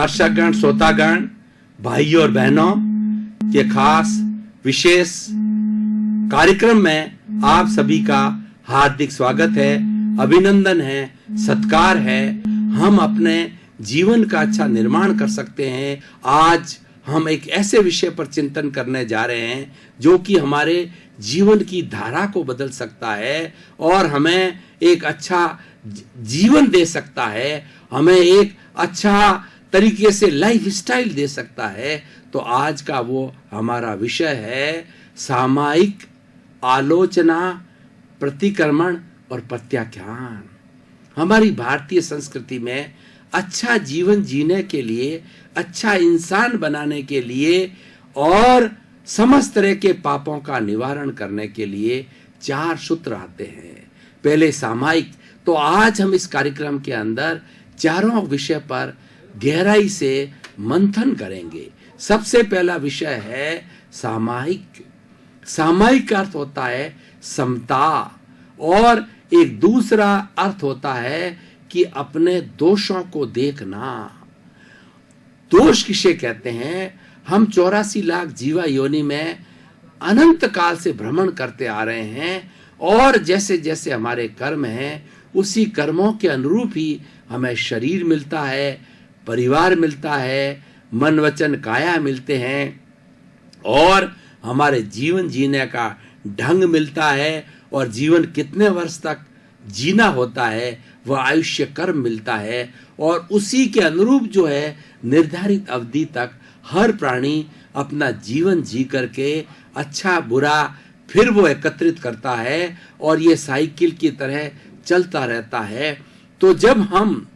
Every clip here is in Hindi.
दर्शकगण, श्रोतागण, भाइयों और बहनों के खास विशेष कार्यक्रम में आप सभी का हार्दिक स्वागत है, अभिनंदन है, सत्कार है। हम अपने जीवन का अच्छा निर्माण कर सकते हैं। आज हम एक ऐसे विषय पर चिंतन करने जा रहे हैं जो कि हमारे जीवन की धारा को बदल सकता है और हमें एक अच्छा जीवन दे सकता है, हमें एक अच्छा तरीके से लाइफ स्टाइल दे सकता है। तो आज का वो हमारा विषय है सामायिक आलोचना, प्रतिक्रमण और प्रत्याख्यान। हमारी भारतीय संस्कृति में अच्छा जीवन जीने के लिए, अच्छा इंसान बनाने के लिए और समस्त तरह के पापों का निवारण करने के लिए 4 सूत्र आते हैं। पहले सामायिक, तो आज हम इस कार्यक्रम के अंदर चारों विषय पर गहराई से मंथन करेंगे। सबसे पहला विषय है सामायिक। सामायिक का अर्थ होता है समता और एक दूसरा अर्थ होता है कि अपने दोषों को देखना। दोष किसे कहते हैं? हम 84 लाख जीवा योनि में अनंत काल से भ्रमण करते आ रहे हैं और जैसे जैसे हमारे कर्म हैं उसी कर्मों के अनुरूप ही हमें शरीर मिलता है, परिवार मिलता है, मन वचन काया मिलते हैं और हमारे जीवन जीने का ढंग मिलता है और जीवन कितने वर्ष तक जीना होता है वह आयुष्य कर्म मिलता है और उसी के अनुरूप जो है निर्धारित अवधि तक हर प्राणी अपना जीवन जी करके अच्छा बुरा फिर वो एकत्रित करता है और ये साइकिल की तरह चलता रहता है। तो जब हम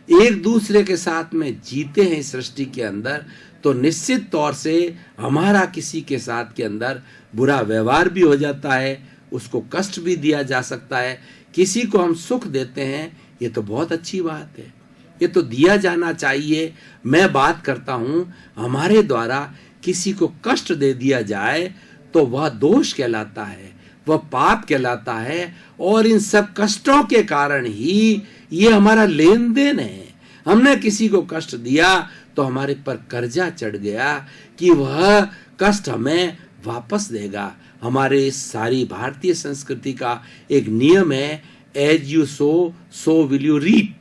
एक दूसरे के साथ में जीते हैं इस सृष्टि के अंदर तो निश्चित तौर से हमारा किसी के साथ के अंदर बुरा व्यवहार भी हो जाता है, उसको कष्ट भी दिया जा सकता है। किसी को हम सुख देते हैं, ये तो बहुत अच्छी बात है, ये तो दिया जाना चाहिए। मैं बात करता हूं हमारे द्वारा किसी को कष्ट दे दिया जाए तो वह दोष कहलाता है, वह पाप कहलाता है और इन सब कष्टों के कारण ही ये हमारा लेन देन है। हमने किसी को कष्ट दिया तो हमारे पर कर्जा चढ़ गया कि वह कष्ट हमें वापस देगा। हमारे इस सारी भारतीय संस्कृति का एक नियम है, as you sow so will you reap.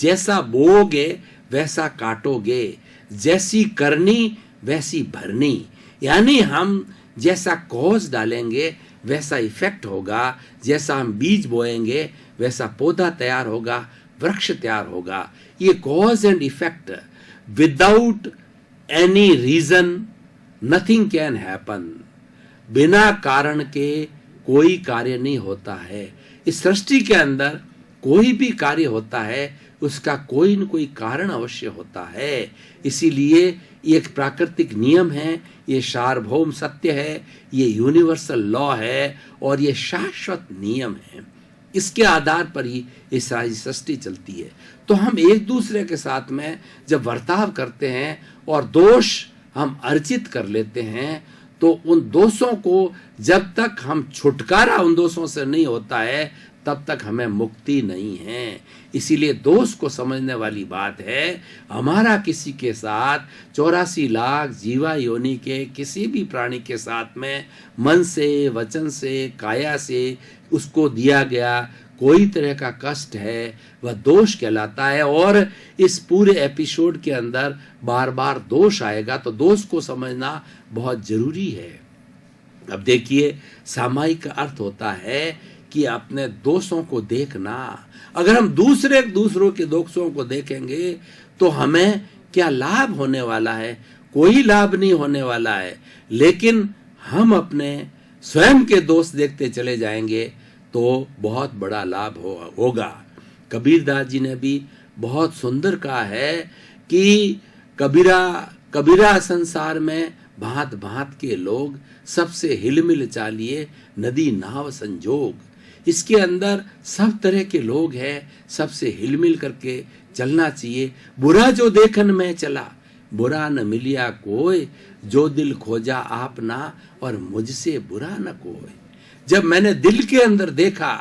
जैसा बोओगे वैसा काटोगे, जैसी करनी वैसी भरनी। यानी हम जैसा कॉज डालेंगे वैसा इफेक्ट होगा, जैसा हम बीज बोएंगे वैसा पौधा तैयार होगा, वृक्ष तैयार होगा। ये cause and effect, without any reason nothing can happen. बिना कारण के कोई कार्य नहीं होता है। इस सृष्टि के अंदर कोई भी कार्य होता है उसका कोई न कोई कारण अवश्य होता है। इसीलिए ये एक प्राकृतिक नियम है, ये सार्वभौम सत्य है, ये यूनिवर्सल लॉ है और ये शाश्वत नियम है। इसके आधार पर ही ये सारी सृष्टि चलती है। तो हम एक दूसरे के साथ में जब बर्ताव करते हैं और दोष हम अर्जित कर लेते हैं तो उन दोषों को जब तक हम छुटकारा उन दोषों से नहीं होता है तब तक हमें मुक्ति नहीं है। इसीलिए दोष को समझने वाली बात है, हमारा किसी के साथ 84 लाख जीवा योनि के किसी भी प्राणी के साथ में मन से, वचन से, काया से उसको दिया गया कोई तरह का कष्ट है वह दोष कहलाता है। और इस पूरे एपिसोड के अंदर बार बार दोष आएगा तो दोष को समझना बहुत जरूरी है। अब देखिए, सामायिक का अर्थ होता है कि अपने दोषों को देखना। अगर हम दूसरों के दोषों को देखेंगे तो हमें क्या लाभ होने वाला है? कोई लाभ नहीं होने वाला है। लेकिन हम अपने स्वयं के दोष देखते चले जाएंगे तो बहुत बड़ा लाभ होगा। कबीरदास जी ने भी बहुत सुंदर कहा है कि कबीरा संसार में भांत भांत के लोग, सबसे हिलमिल चालिए नदी नाव संजोग। इसके अंदर सब तरह के लोग हैं, सबसे हिलमिल करके चलना चाहिए। बुरा जो देखन में चला, बुरा न मिलिया कोई, जो दिल खोजा आपना और मुझसे बुरा न कोई। जब मैंने दिल के अंदर देखा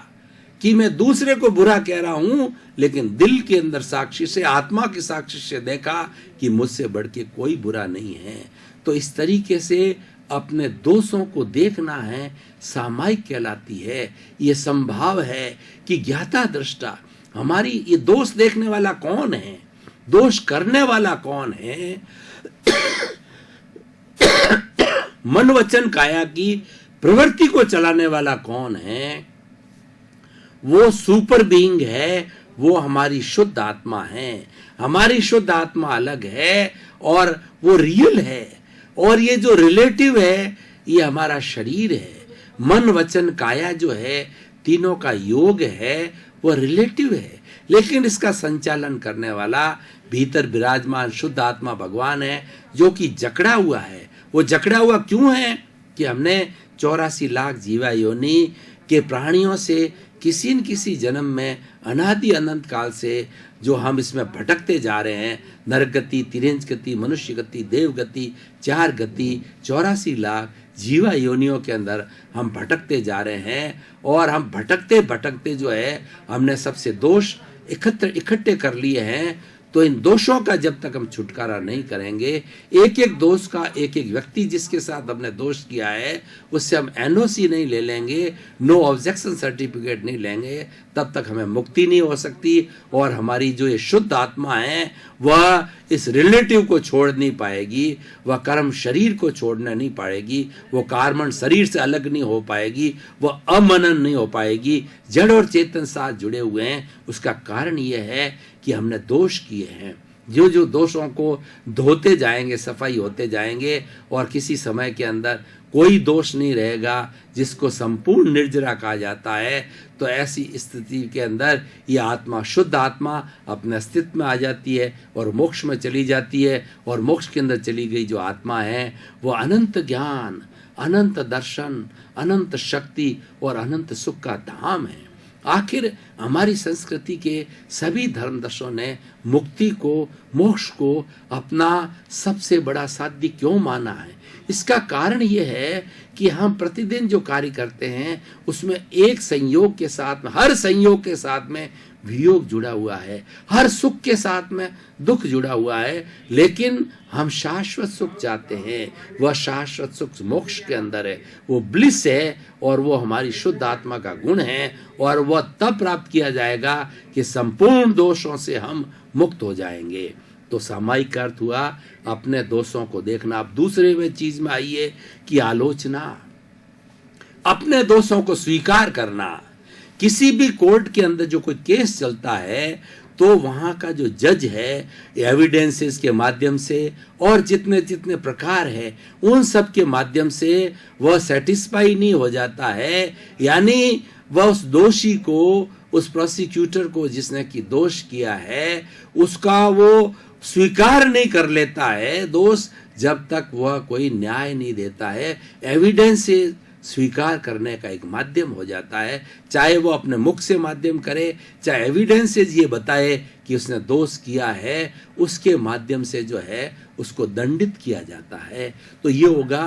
कि मैं दूसरे को बुरा कह रहा हूं, लेकिन दिल के अंदर साक्षी से, आत्मा की साक्षी से देखा कि मुझसे बढ़ के कोई बुरा नहीं है। तो इस तरीके से अपने दोषों को देखना है, सामायिक कहलाती है। ये संभाव है कि ज्ञाता दृष्टा, हमारी ये दोष देखने वाला कौन है, दोष करने वाला कौन है, मन वचन काया की प्रवृत्ति को चलाने वाला कौन है, वो सुपर बीइंग है, वो हमारी शुद्ध आत्मा है। हमारी शुद्ध आत्मा अलग है और वो रियल है, और ये जो रिलेटिव है ये हमारा शरीर है। मन वचन काया जो है, तीनों का योग है, वो रिलेटिव है, लेकिन इसका संचालन करने वाला भीतर विराजमान शुद्ध आत्मा भगवान है, जो कि जकड़ा हुआ है। वो जकड़ा हुआ क्यों है कि हमने 84 लाख जीवा योनि के प्राणियों से किसी न किसी जन्म में अनादि अनंत काल से जो हम इसमें भटकते जा रहे हैं, नरक गति, तिरंज गति, मनुष्य गति, देव गति, 4 गति, 84 लाख जीवा योनियों के अंदर हम भटकते जा रहे हैं। और हम भटकते भटकते जो है हमने सबसे दोष इकट्ठे कर लिए हैं। तो इन दोषों का जब तक हम छुटकारा नहीं करेंगे, एक एक दोष का, एक एक व्यक्ति जिसके साथ हमने दोष किया है उससे हम एनओसी नहीं ले लेंगे, नो ऑब्जेक्शन सर्टिफिकेट नहीं लेंगे, तब तक हमें मुक्ति नहीं हो सकती। और हमारी जो ये शुद्ध आत्मा है वह इस रिलेटिव को छोड़ नहीं पाएगी, वह कर्म शरीर को छोड़ना नहीं पाएगी, वो कार्मण शरीर से अलग नहीं हो पाएगी, वह अमनन नहीं हो पाएगी। जड़ और चेतन साथ जुड़े हुए हैं। उसका कारण ये है कि हमने दोष किए हैं। जो जो दोषों को धोते जाएंगे, सफाई होते जाएंगे, और किसी समय के अंदर कोई दोष नहीं रहेगा, जिसको संपूर्ण निर्जरा कहा जाता है। तो ऐसी स्थिति के अंदर ये आत्मा, शुद्ध आत्मा अपने अस्तित्व में आ जाती है और मोक्ष में चली जाती है। और मोक्ष के अंदर चली गई जो आत्मा है वो अनंत ज्ञान, अनंत दर्शन, अनंत शक्ति और अनंत सुख का धाम है। आखिर हमारी संस्कृति के सभी धर्म दर्शों ने मुक्ति को, मोक्ष को अपना सबसे बड़ा साध्य क्यों माना है? इसका कारण यह है कि हम प्रतिदिन जो कार्य करते हैं उसमें एक संयोग के साथ में, हर संयोग के साथ में वियोग जुड़ा हुआ है, हर सुख के साथ में दुख जुड़ा हुआ है। लेकिन हम शाश्वत सुख चाहते हैं, वह शाश्वत सुख मोक्ष के अंदर है, वो ब्लिस है, और वो हमारी शुद्ध आत्मा का गुण है। और वह तब प्राप्त किया जाएगा कि संपूर्ण दोषों से हम मुक्त हो जाएंगे। तो सामायिक अर्थ हुआ अपने दोषों को देखना। अब दूसरे में चीज में आइए कि आलोचना, अपने दोषों को स्वीकार करना। किसी भी कोर्ट के अंदर जो कोई केस चलता है तो वहां का जो जज है एविडेंसेस के माध्यम से और जितने जितने प्रकार है उन सब के माध्यम से वह सेटिस्फाई नहीं हो जाता है, यानी वह उस दोषी को, उस प्रोसिक्यूटर को जिसने की दोष किया है उसका वो स्वीकार नहीं कर लेता है दोष, जब तक वह कोई न्याय नहीं देता है। एविडेंस से स्वीकार करने का एक माध्यम हो जाता है, चाहे वो अपने मुख से माध्यम करे, चाहे एविडेंस से ये बताए कि उसने दोष किया है, उसके माध्यम से जो है उसको दंडित किया जाता है। तो ये होगा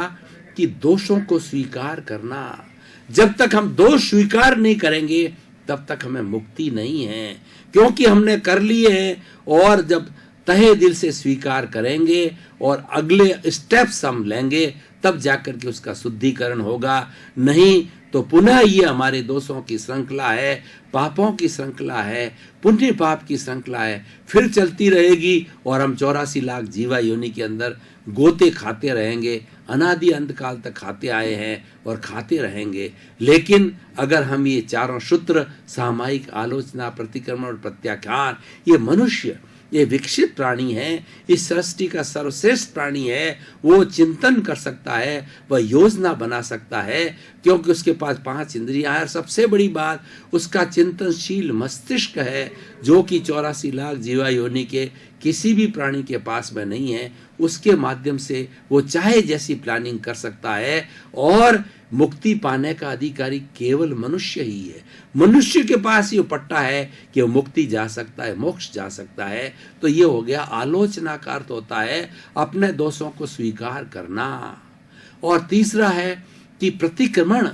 कि दोषों को स्वीकार करना। जब तक हम दोष स्वीकार नहीं करेंगे तब तक हमें मुक्ति नहीं है, क्योंकि हमने कर लिए हैं। और जब तहे दिल से स्वीकार करेंगे और अगले स्टेप्स हम लेंगे तब जाकर के उसका शुद्धिकरण होगा। नहीं तो पुनः ये हमारे दोषों की श्रृंखला है, पापों की श्रृंखला है, पुण्य पाप की श्रृंखला है, फिर चलती रहेगी और हम 84 लाख जीवा योनि के अंदर गोते खाते रहेंगे। अनादि अंत काल तक खाते आए हैं और खाते रहेंगे। लेकिन अगर हम ये चारों सूत्र, सामायिक, आलोचना, प्रतिक्रमण और प्रत्याख्यान, ये मनुष्य, ये विकसित प्राणी है, इस सृष्टि का सर्वश्रेष्ठ प्राणी है, वो चिंतन कर सकता है, वह योजना बना सकता है, क्योंकि उसके पास 5 इंद्रियां हैं। और सबसे बड़ी बात, उसका चिंतनशील मस्तिष्क है, जो कि 84 लाख जीवा योनि के किसी भी प्राणी के पास में नहीं है। उसके माध्यम से वो चाहे जैसी प्लानिंग कर सकता है। और मुक्ति पाने का अधिकारी केवल मनुष्य ही है। मनुष्य के पास ये पट्टा है कि वो मुक्ति जा सकता है, मोक्ष जा सकता है। तो ये हो गया आलोचना का अर्थ होता है अपने दोषों को स्वीकार करना। और तीसरा है कि प्रतिक्रमण।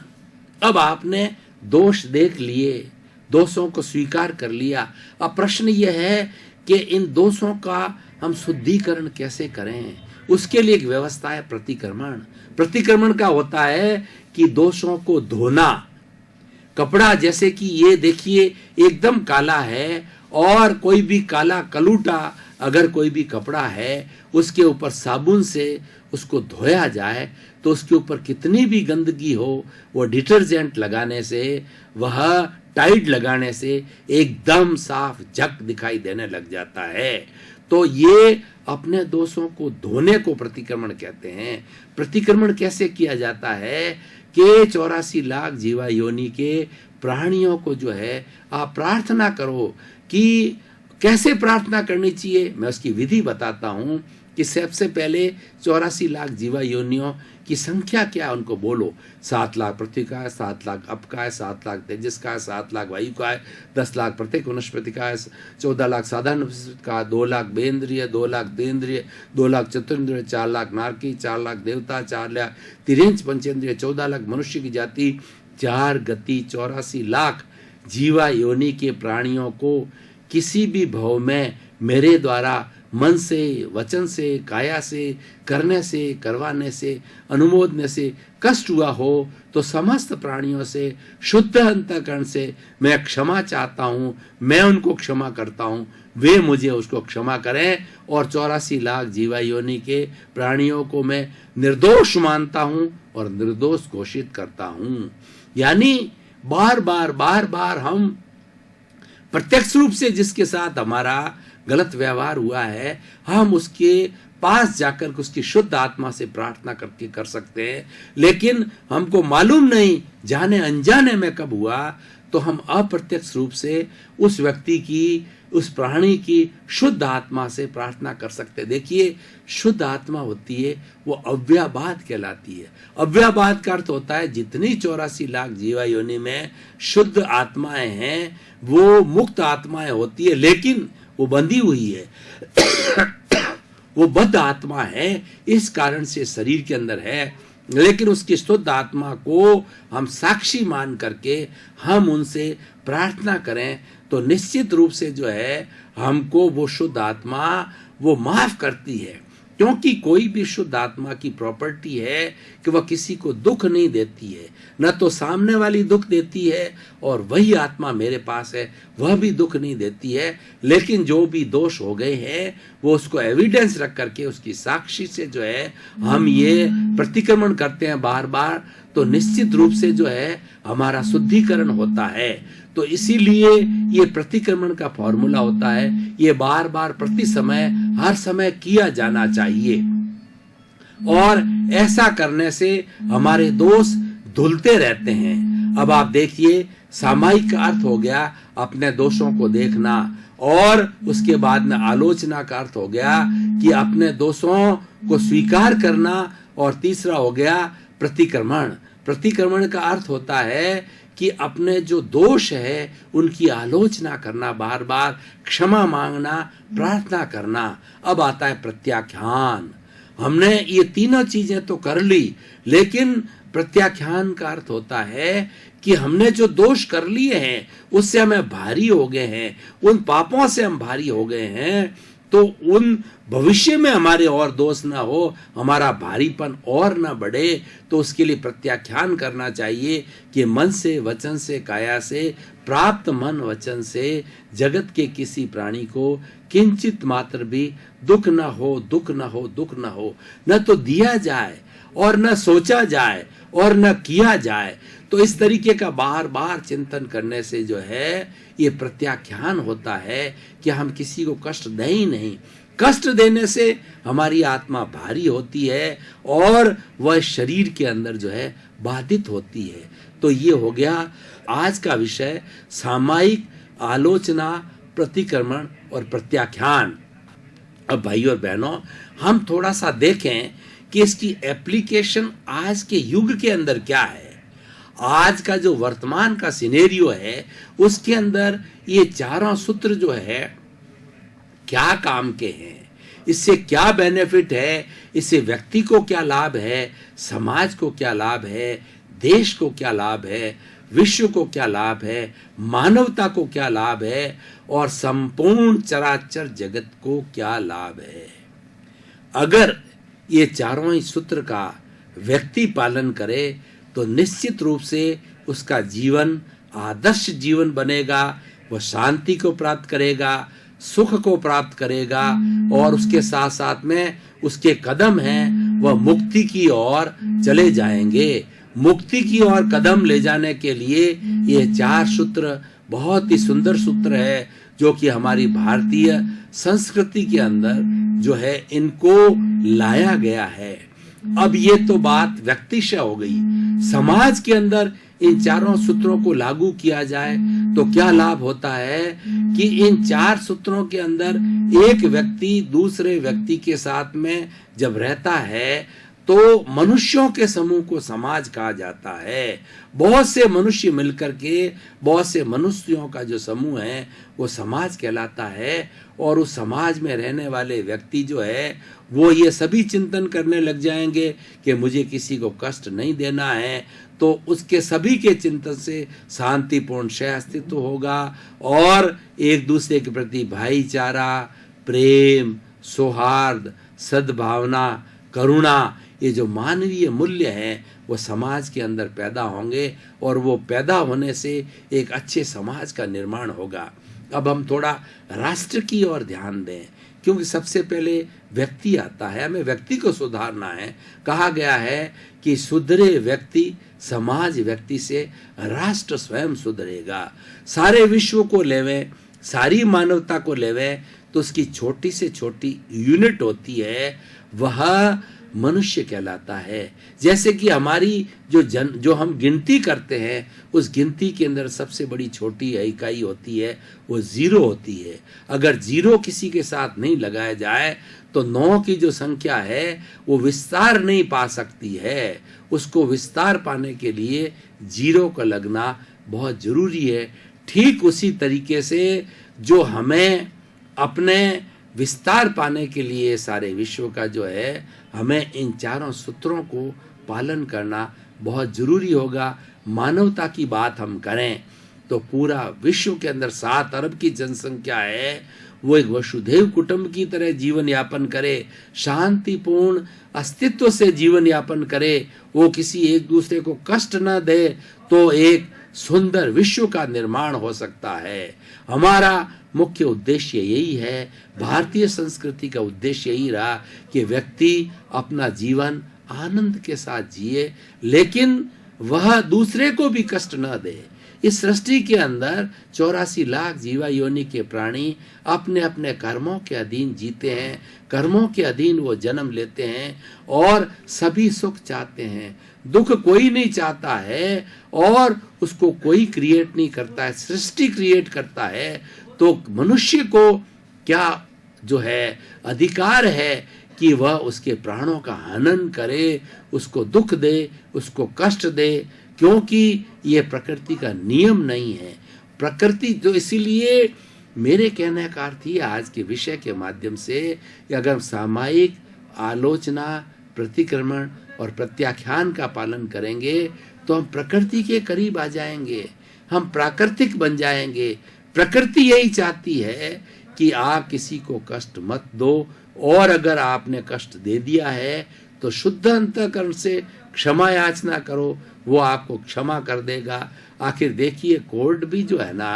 अब आपने दोष देख लिए, दोषों को स्वीकार कर लिया। अब प्रश्न यह है कि इन दोषों का हम शुद्धिकरण कैसे करें। उसके लिए एक व्यवस्था है प्रतिक्रमण। प्रतिक्रमण का होता है कि दोषों को धोना। कपड़ा जैसे कि ये देखिए एकदम काला है, और कोई भी काला कलूटा अगर कोई भी कपड़ा है उसके ऊपर साबुन से उसको धोया जाए तो उसके ऊपर कितनी भी गंदगी हो, वो डिटर्जेंट लगाने से, वह टाइड लगाने से एकदम साफ झक दिखाई देने लग जाता है। तो ये अपने दोषों को धोने को प्रतिक्रमण कहते हैं। प्रतिक्रमण कैसे किया जाता है कि 84 लाख जीवा योनि के प्राणियों को जो है आप प्रार्थना करो कि कैसे प्रार्थना करनी चाहिए। मैं उसकी विधि बताता हूं कि सबसे पहले 84 लाख जीवा योनियों की संख्या क्या है उनको बोलो। 7 लाख पृथ्वी का है, 7 लाख अप का है, 7 लाख तेजस का है, 7 लाख वायु का है, 10 लाख प्रत्येक वनस्पति का है, 14 लाख साधारण वनस्पति का, 2 लाख बेंद्रिय, 2 लाख देन्द्रिय, 2 लाख चतुर्न्द्रिय, 4 लाख नारकी, 4 लाख देवता, 4 लाख तिरेंच पंचेंद्रिय, 14 लाख मनुष्य की जाति, 4 गति 84 लाख जीवा योनि के प्राणियों को किसी भी भाव में मेरे द्वारा मन से, वचन से, काया से, करने से, करवाने से, अनुमोदने से कष्ट हुआ हो तो समस्त प्राणियों से शुद्ध अंतःकरण से मैं क्षमा चाहता हूं, मैं उनको क्षमा करता हूं, वे मुझे उसको क्षमा करें। और 84 लाख जीवा योनि के प्राणियों को मैं निर्दोष मानता हूं और निर्दोष घोषित करता हूं। यानी बार बार हम प्रत्यक्ष रूप से जिसके साथ हमारा गलत व्यवहार हुआ है, हम उसके पास जाकर उसकी शुद्ध आत्मा से प्रार्थना करके कर सकते हैं। लेकिन हमको मालूम नहीं, जाने अनजाने में कब हुआ, तो हम अप्रत्यक्ष रूप से उस व्यक्ति की, उस प्राणी की शुद्ध आत्मा से प्रार्थना कर सकते हैं। देखिए शुद्ध आत्मा होती है वो अव्याबाद कहलाती है। अव्याबाद का अर्थ होता है जितनी 84 लाख जीवा योनि में शुद्ध आत्माएं हैं वो मुक्त आत्माएं होती है, लेकिन वो बंधी हुई है वो बद्ध आत्मा है, इस कारण से शरीर के अंदर है। लेकिन उसकी शुद्ध आत्मा को हम साक्षी मान करके हम उनसे प्रार्थना करें तो निश्चित रूप से जो है हमको वो शुद्ध आत्मा वो माफ करती है। क्योंकि कोई भी शुद्ध आत्मा की प्रॉपर्टी है कि वह किसी को दुख नहीं देती है, न तो सामने वाली दुख देती है, और वही आत्मा मेरे पास है वह भी दुख नहीं देती है। लेकिन जो भी दोष हो गए हैं वो उसको एविडेंस रख करके उसकी साक्षी से जो है हम ये प्रतिक्रमण करते हैं बार बार, तो निश्चित रूप से जो है हमारा शुद्धिकरण होता है। तो इसीलिए ये प्रतिक्रमण का फॉर्मूला होता है, ये बार बार प्रति समय हर समय किया जाना चाहिए, और ऐसा करने से हमारे दोष धुलते रहते हैं। अब आप देखिए सामायिक का अर्थ हो गया अपने दोषों को देखना, और उसके बाद में आलोचना का अर्थ हो गया कि अपने दोषों को स्वीकार करना, और तीसरा हो गया प्रतिक्रमण। प्रतिक्रमण का अर्थ होता है कि अपने जो दोष है उनकी आलोचना करना, बार बार क्षमा मांगना, प्रार्थना करना। अब आता है प्रत्याख्यान। हमने ये तीनों चीजें तो कर ली, लेकिन प्रत्याख्यान का अर्थ होता है कि हमने जो दोष कर लिए हैं उससे हमें भारी हो गए हैं, उन पापों से हम भारी हो गए हैं, तो उन भविष्य में हमारे और दोष ना हो, हमारा भारीपन और ना बढ़े, तो उसके लिए प्रत्याख्यान करना चाहिए कि मन से, वचन से, काया से प्राप्त मन वचन से जगत के किसी प्राणी को किंचित मात्र भी दुख न हो, दुख न हो, दुख न हो, न तो दिया जाए और न सोचा जाए और न किया जाए। तो इस तरीके का बार बार चिंतन करने से जो है ये प्रत्याख्यान होता है कि हम किसी को कष्ट दें ही नहीं। कष्ट देने से हमारी आत्मा भारी होती है और वह शरीर के अंदर जो है बाधित होती है। तो ये हो गया आज का विषय, सामायिक आलोचना, प्रतिक्रमण और प्रत्याख्यान। अब भाइयों और बहनों, हम थोड़ा सा देखें कि इसकी एप्लीकेशन आज के युग के अंदर क्या है। आज का जो वर्तमान का सिनेरियो है उसके अंदर ये चारों सूत्र जो है क्या काम के हैं, इससे क्या बेनिफिट है, इससे व्यक्ति को क्या लाभ है, समाज को क्या लाभ है, देश को क्या लाभ है, विश्व को क्या लाभ है, मानवता को क्या लाभ है और संपूर्ण चराचर जगत को क्या लाभ है। अगर ये चारों ही सूत्र का व्यक्ति पालन करे तो निश्चित रूप से उसका जीवन आदर्श जीवन बनेगा। वह शांति को प्राप्त करेगा, सुख को प्राप्त करेगा और उसके साथ साथ में उसके कदम हैं वह मुक्ति की ओर चले जाएंगे। मुक्ति की ओर कदम ले जाने के लिए ये 4 सूत्र बहुत ही सुंदर सूत्र है जो कि हमारी भारतीय संस्कृति के अंदर जो है इनको लाया गया है। अब ये तो बात व्यक्तिशः हो गई। समाज के अंदर इन चारों सूत्रों को लागू किया जाए तो क्या लाभ होता है कि इन 4 सूत्रों के अंदर एक व्यक्ति दूसरे व्यक्ति के साथ में जब रहता है तो मनुष्यों के समूह को समाज कहा जाता है। बहुत से मनुष्य मिलकर के, बहुत से मनुष्यों का जो समूह है वो समाज कहलाता है। और उस समाज में रहने वाले व्यक्ति जो है वो ये सभी चिंतन करने लग जाएंगे कि मुझे किसी को कष्ट नहीं देना है, तो उसके सभी के चिंतन से शांतिपूर्ण सह अस्तित्व होगा और एक दूसरे के प्रति भाईचारा, प्रेम, सौहार्द, सद्भावना, करुणा, ये जो मानवीय मूल्य हैं वो समाज के अंदर पैदा होंगे और वो पैदा होने से एक अच्छे समाज का निर्माण होगा। अब हम थोड़ा राष्ट्र की ओर ध्यान दें, क्योंकि सबसे पहले व्यक्ति आता है, हमें व्यक्ति को सुधारना है। कहा गया है कि सुधरे व्यक्ति, समाज व्यक्ति से राष्ट्र स्वयं सुधरेगा। सारे विश्व को लेवें, सारी मानवता को लेवें तो उसकी छोटी से छोटी यूनिट होती है, वह मनुष्य कहलाता है। जैसे कि हमारी जो हम गिनती करते हैं उस गिनती के अंदर सबसे बड़ी छोटी इकाई होती है वो 0 होती है। अगर 0 किसी के साथ नहीं लगाया जाए तो 9 की जो संख्या है वो विस्तार नहीं पा सकती है। उसको विस्तार पाने के लिए 0 का लगना बहुत जरूरी है। ठीक उसी तरीके से जो हमें अपने विस्तार पाने के लिए सारे विश्व का जो है हमें इन चारों सूत्रों को पालन करना बहुत जरूरी होगा। मानवता की बात हम करें तो पूरा विश्व के अंदर 7 अरब की जनसंख्या है, वो एक वसुधैव कुटुंब की तरह जीवन यापन करे, शांतिपूर्ण अस्तित्व से जीवन यापन करे, वो किसी एक दूसरे को कष्ट न दे, तो एक सुंदर विश्व का निर्माण हो सकता है। हमारा मुख्य उद्देश्य यही है, भारतीय संस्कृति का उद्देश्य यही रहा कि व्यक्ति अपना जीवन आनंद के साथ जिए, लेकिन वह दूसरे को भी कष्ट न दे। इस सृष्टि के अंदर 84 लाख जीवा योनि के प्राणी अपने अपने कर्मों के अधीन जीते हैं, कर्मों के अधीन वो जन्म लेते हैं और सभी सुख चाहते हैं, दुख कोई नहीं चाहता है और उसको कोई क्रिएट नहीं करता है, सृष्टि क्रिएट करता है। तो मनुष्य को क्या जो है अधिकार है कि वह उसके प्राणों का हनन करे, उसको दुख दे, उसको कष्ट दे, क्योंकि ये प्रकृति का नियम नहीं है। प्रकृति तो इसीलिए मेरे कहने का अर्थ ही आज के विषय के माध्यम से अगर सामायिक आलोचना, प्रतिक्रमण और प्रत्याख्यान का पालन करेंगे तो हम प्रकृति के करीब आ जाएंगे, हम प्राकृतिक बन जाएंगे। प्रकृति यही चाहती है कि आप किसी को कष्ट मत दो, और अगर आपने कष्ट दे दिया है तो शुद्ध अंतःकरण से क्षमा याचना करो, वो आपको क्षमा कर देगा। आखिर देखिए, कोर्ट भी जो है ना,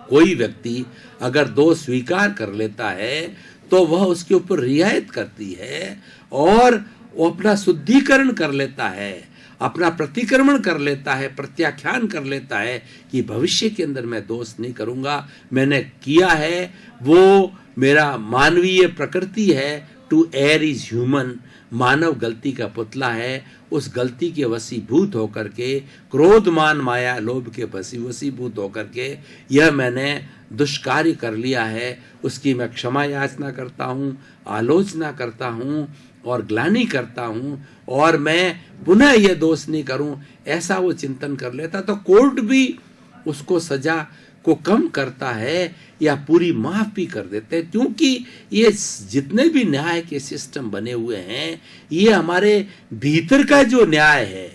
कोई व्यक्ति अगर दोष स्वीकार कर लेता है तो वह उसके ऊपर रियायत करती है और वो अपना शुद्धिकरण कर लेता है, अपना प्रतिक्रमण कर लेता है, प्रत्याख्यान कर लेता है कि भविष्य के अंदर मैं दोष नहीं करूंगा, मैंने किया है वो मेरा मानवीय प्रकृति है। टू एयर इज ह्यूमन, मानव गलती का पुतला है, उस गलती के वशीभूत होकर के, क्रोध मान माया लोभ के वशीभूत होकर के यह मैंने दुष्कार्य कर लिया है, उसकी मैं क्षमा याचना करता हूँ, आलोचना करता हूँ और ग्लानि करता हूँ और मैं पुनः यह दोष नहीं करूँ, ऐसा वो चिंतन कर लेता तो कोर्ट भी उसको सजा को कम करता है या पूरी माफ भी कर देते हैं। क्योंकि ये जितने भी न्याय के सिस्टम बने हुए हैं ये हमारे भीतर का जो न्याय है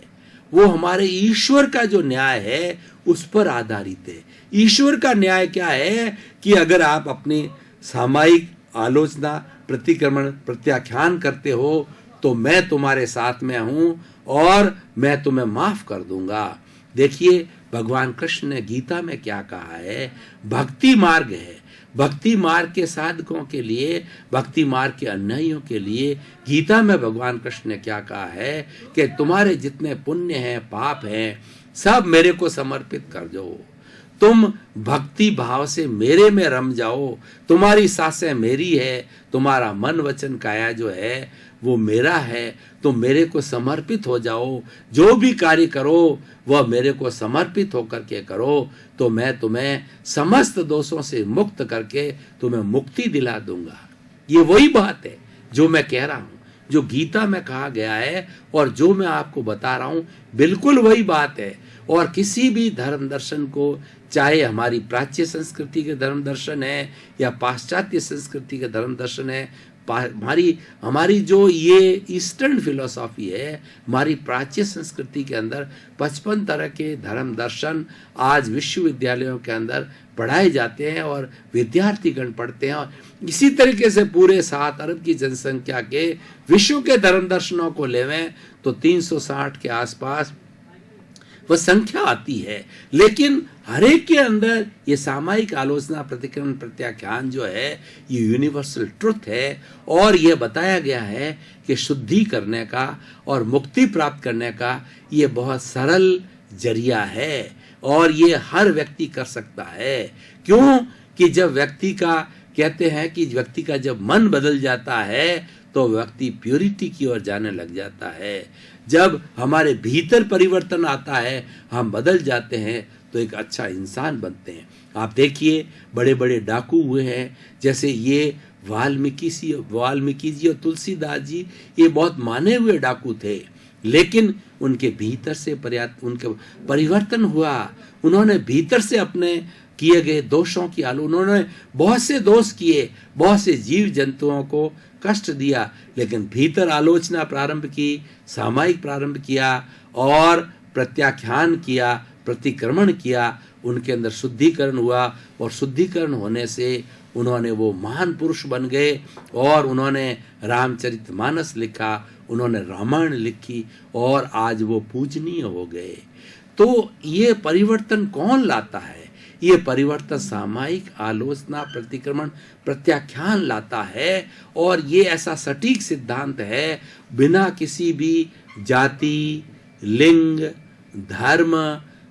वो हमारे ईश्वर का जो न्याय है उस पर आधारित है। ईश्वर का न्याय क्या है कि अगर आप अपनी सामायिक आलोचना, प्रतिक्रमण, प्रत्याख्यान करते हो तो मैं तुम्हारे साथ में हूं और मैं तुम्हें माफ कर दूंगा। देखिए भगवान कृष्ण ने गीता में क्या कहा है। भक्ति मार्ग है, भक्ति मार्ग के साधकों के लिए, भक्ति मार्ग के अनुयायियों के लिए गीता में भगवान कृष्ण ने क्या कहा है कि तुम्हारे जितने पुण्य हैं, पाप हैं, सब मेरे को समर्पित कर दो। तुम भक्ति भाव से मेरे में रम जाओ, तुम्हारी सांसें मेरी है, तुम्हारा मन वचन काया जो है वो मेरा है, तुम मेरे को समर्पित हो जाओ, जो भी कार्य करो वह मेरे को समर्पित होकर के करो, तो मैं तुम्हें समस्त दोषों से मुक्त करके तुम्हें मुक्ति दिला दूंगा। ये वही बात है जो मैं कह रहा हूं, जो गीता में कहा गया है और जो मैं आपको बता रहा हूं, बिल्कुल वही बात है। और किसी भी धर्म दर्शन को, चाहे हमारी प्राच्य संस्कृति के धर्म दर्शन है या पाश्चात्य संस्कृति के धर्म दर्शन है, हमारी जो ये ईस्टर्न फिलोसॉफी है, हमारी प्राच्य संस्कृति के अंदर 55 तरह के धर्म दर्शन आज विश्वविद्यालयों के अंदर पढ़ाए जाते हैं और विद्यार्थीगण पढ़ते हैं। और इसी तरीके से पूरे 7 अरब की जनसंख्या के विश्व के धर्म दर्शनों को लेवें तो 360 के आसपास वह संख्या आती है। लेकिन हर एक के अंदर ये सामायिक आलोचना, प्रतिक्रमण, प्रत्याख्यान जो है ये यूनिवर्सल ट्रुथ है। और ये बताया गया है कि शुद्धि करने का और मुक्ति प्राप्त करने का ये बहुत सरल जरिया है और ये हर व्यक्ति कर सकता है। क्यों कि जब व्यक्ति का, कहते हैं कि व्यक्ति का जब मन बदल जाता है तो व्यक्ति प्योरिटी की ओर जाने लग जाता है। जब हमारे भीतर परिवर्तन आता है, हम बदल जाते हैं तो एक अच्छा इंसान बनते हैं। आप देखिए बड़े बड़े डाकू हुए हैं, जैसे ये वाल्मीकि जी और तुलसीदास जी, ये बहुत माने हुए डाकू थे, लेकिन उनके भीतर से उनके परिवर्तन हुआ। उन्होंने भीतर से अपने किए गए दोषों की उन्होंने बहुत से दोष किए, बहुत से जीव जंतुओं को कष्ट दिया, लेकिन भीतर आलोचना प्रारंभ की, सामायिक प्रारंभ किया और प्रत्याख्यान किया, प्रतिक्रमण किया, उनके अंदर शुद्धिकरण हुआ और शुद्धिकरण होने से उन्होंने वो महान पुरुष बन गए और उन्होंने रामचरितमानस लिखा, उन्होंने रामायण लिखी और आज वो पूजनीय हो गए। तो ये परिवर्तन कौन लाता है? ये परिवर्तन सामायिक आलोचना, प्रतिक्रमण, प्रत्याख्यान लाता है। और ये ऐसा सटीक सिद्धांत है, बिना किसी भी जाति, लिंग, धर्म,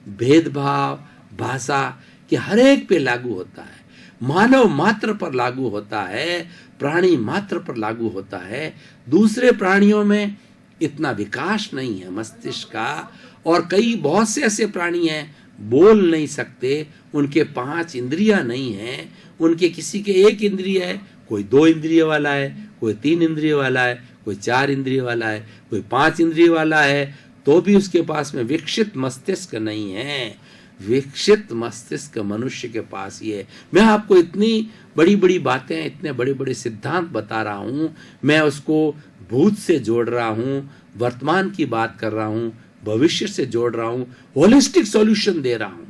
भेदभाव, भाषा के हर एक पे लागू होता है। मानव मात्र पर लागू होता है, प्राणी मात्र पर लागू होता है। दूसरे प्राणियों में इतना विकास नहीं है मस्तिष्क का, और बहुत से ऐसे प्राणी हैं बोल नहीं सकते, उनके 5 इंद्रियां नहीं हैं, उनके किसी के 1 इंद्रिय है, कोई 2 इंद्रिय वाला है, कोई 3 इंद्रिय वाला है, कोई 4 इंद्रिय वाला है, कोई 5 इंद्रिय वाला है, तो भी उसके पास में विकसित मस्तिष्क नहीं है। विकसित मस्तिष्क मनुष्य के पास ही है। मैं आपको इतनी बड़ी बड़ी बातें, इतने बड़े बड़े सिद्धांत बता रहा हूं, मैं उसको भूत से जोड़ रहा हूं, वर्तमान की बात कर रहा हूं, भविष्य से जोड़ रहा हूं, होलिस्टिक सॉल्यूशन दे रहा हूं,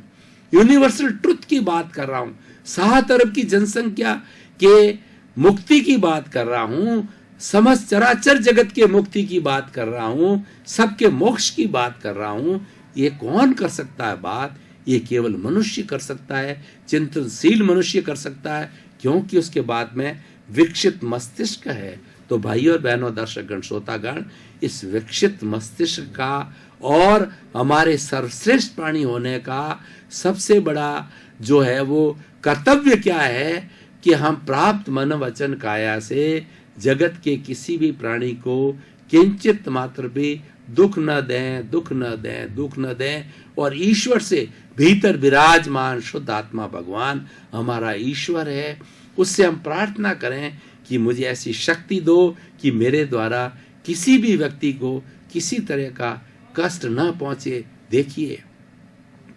यूनिवर्सल ट्रुथ की बात कर रहा हूं, 7 अरब की जनसंख्या के मुक्ति की बात कर रहा हूं, समस्त चराचर जगत के मुक्ति की बात कर रहा हूं, सबके मोक्ष की बात कर रहा हूं। ये कौन कर सकता है बात? ये केवल मनुष्य कर सकता है, चिंतनशील मनुष्य कर सकता है, क्योंकि उसके बाद में विकसित मस्तिष्क है। तो भाइयों और बहनों, दर्शकगण, श्रोतागण, इस विकसित मस्तिष्क का और हमारे सर्वश्रेष्ठ प्राणी होने का सबसे बड़ा जो है वो कर्तव्य क्या है कि हम प्राप्त मन वचन काया से जगत के किसी भी प्राणी को किंचित मात्र भी दुख न दें, दुख न दें, दुख न दें। और ईश्वर से भीतर विराजमान शुद्ध आत्मा भगवान हमारा ईश्वर है, उससे हम प्रार्थना करें कि मुझे ऐसी शक्ति दो कि मेरे द्वारा किसी भी व्यक्ति को किसी तरह का कष्ट न पहुंचे। देखिए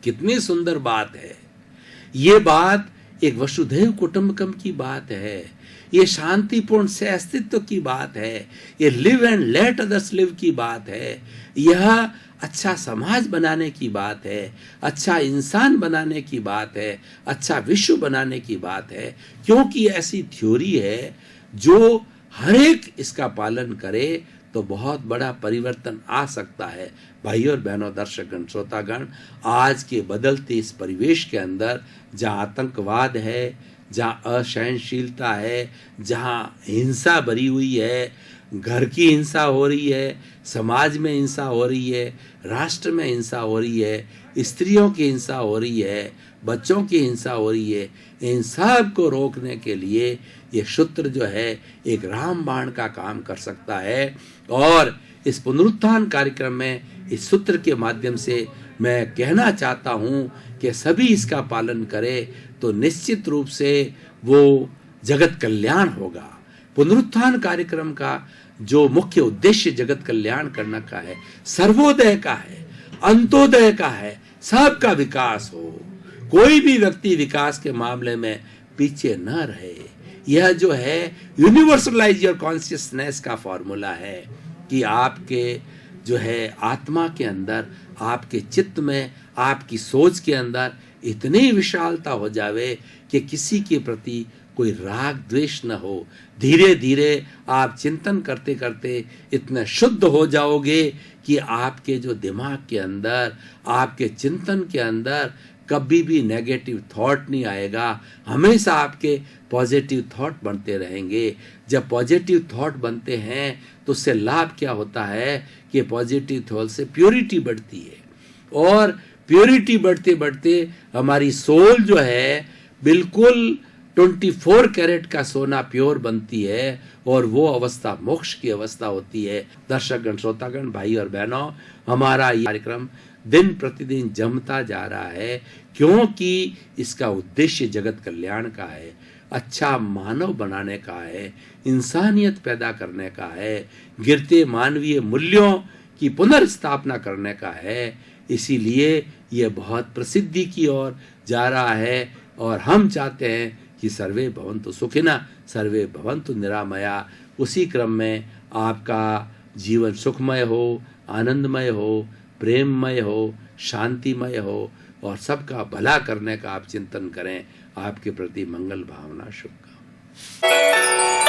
कितनी सुंदर बात है। ये बात एक वसुधैव कुटुंबकम की बात है, ये शांतिपूर्ण से अस्तित्व की बात है, ये live and let others live की बात है। यह अच्छा समाज बनाने की बात है, अच्छा इंसान बनाने की बात है, अच्छा विश्व बनाने की बात है, क्योंकि ऐसी थ्योरी है जो हर एक इसका पालन करे तो बहुत बड़ा परिवर्तन आ सकता है। भाइयों और बहनों, दर्शकगण, श्रोतागण, आज के बदलते इस परिवेश के अंदर जहाँ आतंकवाद है, जहाँ असहनशीलता है, जहाँ हिंसा भरी हुई है, घर की हिंसा हो रही है, समाज में हिंसा हो रही है, राष्ट्र में हिंसा हो रही है, स्त्रियों की हिंसा हो रही है, बच्चों की हिंसा हो रही है, इन सब को रोकने के लिए ये सूत्र जो है एक रामबाण का काम कर सकता है। और इस पुनरुत्थान कार्यक्रम में इस सूत्र के माध्यम से मैं कहना चाहता हूँ कि सभी इसका पालन करें तो निश्चित रूप से वो जगत कल्याण होगा। पुनरुत्थान कार्यक्रम का जो मुख्य उद्देश्य जगत कल्याण करने का है, सर्वोदय का है, अंत्योदय का है, सबका विकास हो, कोई भी व्यक्ति विकास के मामले में पीछे न रहे। यह जो है यूनिवर्सलाइज योर कॉन्शियसनेस का फॉर्मूला है कि आपके जो है आत्मा के अंदर, आपके चित्त में, आपकी सोच के अंदर इतनी विशालता हो जावे कि किसी के प्रति कोई राग द्वेष न हो। धीरे धीरे आप चिंतन करते करते इतने शुद्ध हो जाओगे कि आपके जो दिमाग के अंदर, आपके चिंतन के अंदर कभी भी नेगेटिव थॉट नहीं आएगा। हमेशा आपके पॉजिटिव थॉट बनते रहेंगे। जब पॉजिटिव थॉट बनते हैं तो उससे लाभ क्या होता है कि पॉजिटिव थॉट से प्योरिटी बढ़ती है, और प्योरिटी बढ़ते बढ़ते हमारी सोल जो है बिल्कुल 24 कैरेट का सोना प्योर बनती है, और वो अवस्था मोक्ष की अवस्था होती है। दर्शकगण, श्रोतागण, भाई और बहनों, हमारा ये कार्यक्रम दिन प्रतिदिन जमता जा रहा है क्योंकि इसका उद्देश्य जगत कल्याण का है, अच्छा मानव बनाने का है, इंसानियत पैदा करने का है, गिरते मानवीय मूल्यों की पुनर्स्थापना करने का है। इसीलिए ये बहुत प्रसिद्धि की ओर जा रहा है, और हम चाहते हैं कि सर्वे भवन्तु सुखिनः, सर्वे भवन्तु निरामया। उसी क्रम में आपका जीवन सुखमय हो, आनंदमय हो, प्रेममय हो, शांतिमय हो, और सबका भला करने का आप चिंतन करें। आपके प्रति मंगल भावना, शुभकामना।